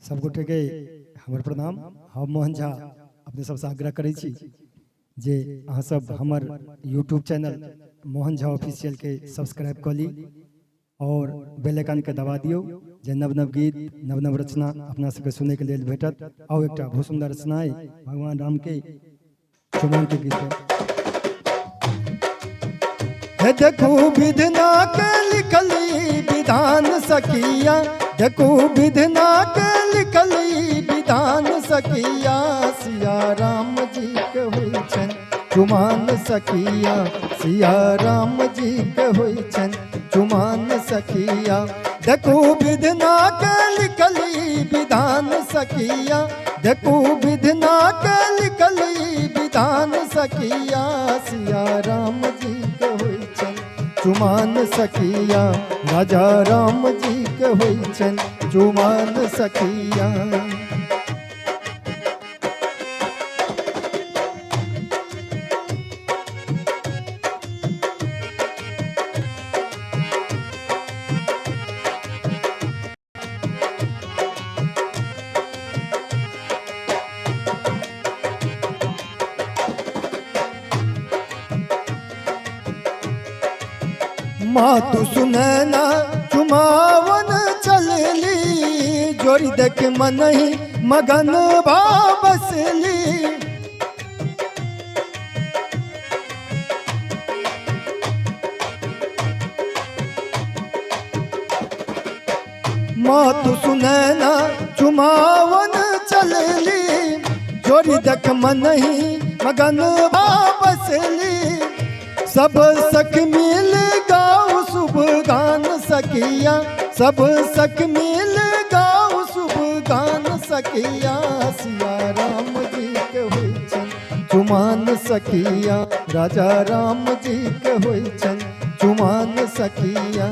सब गोटे के हमर प्रणाम। हम मोहन झा अपने सबसे आग्रह करै छी जे अहाँ सब हमर YouTube channel Mohan Jha official के सब्सक्राइब कर ली और बेल आइकन के दबा दियो जे नव नव गीत नव नव रचना अपना सबके सुने के लिए भेटत। और एक बहुत सुंदर रचना है भगवान राम के चुमान के गीत है। देखो विधना के लिखली विधान सखिया, देखो विधना के लिखली विधान सखिया, सिया राम जी के होई छन चुमान सखिया, सिया राम जी के होई छन चुमान सखिया। देखो विधना के लिखली विधान सखिया, देखो विधना के लिखली विधान सखिया, सिया राम जी के होई छन चुमान सखिया, राजा राम जी के होई छन चुमान सखिया। मातु सुनैना चुमावन चलली, जोड़ी देख मन ही मगन बसली। मातु सुनैना चुमावन चलली, जोड़ी देख मन ही मगन बसली। सब सख मिल गाओ शुभ गान सखिया, सब सख मिल गाओ शुभ गान सखिया, सिया राम जी के होई छन चुमान सखिया, राजा राम जी के होई छन चुमान सखिया।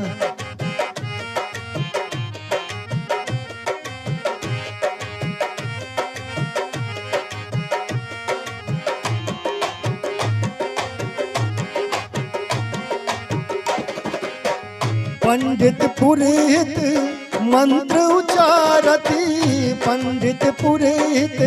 पंडित पुरोहित मंत्र उचारती, पंडित पुरोहित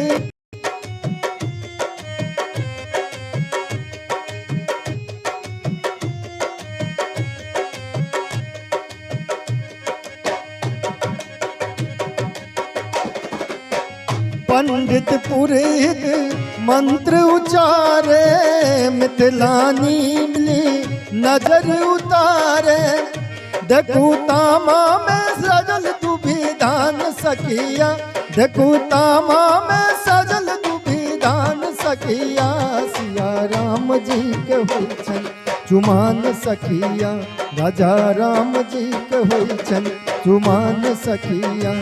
पंडित पुरोहित मंत्र उचारे, मिथिलानी मिली नजर उतारे। देखू तामा में सजल तू विधान सखिया, देखू तामा में सजल तू विधान सखिया, सिया राम जी के होई छन चुमान सखिया, राजा राम जी के होई छन चुमान सखिया।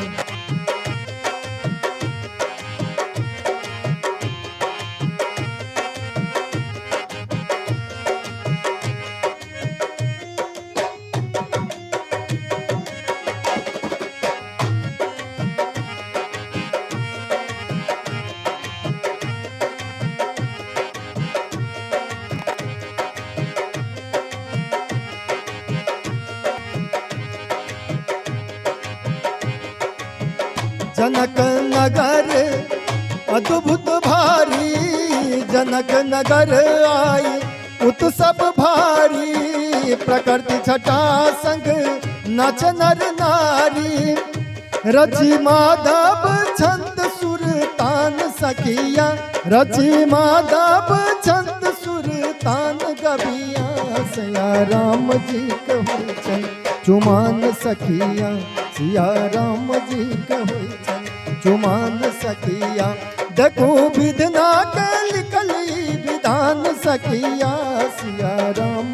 जनक नगर अद्भुत भारी, जनक नगर आई उत्सव भारी। प्रकृति छटा संग नाच नर नारी, रची माधव छंद सुरतान सखिया, रची माधव छंद सुरतान गबिया, सिया राम जी के होई छन चुमान सखिया, सिया राम जी के होई छन चुमान सखिया। देखो विधना के लिखली विधान सखिया, सिया राम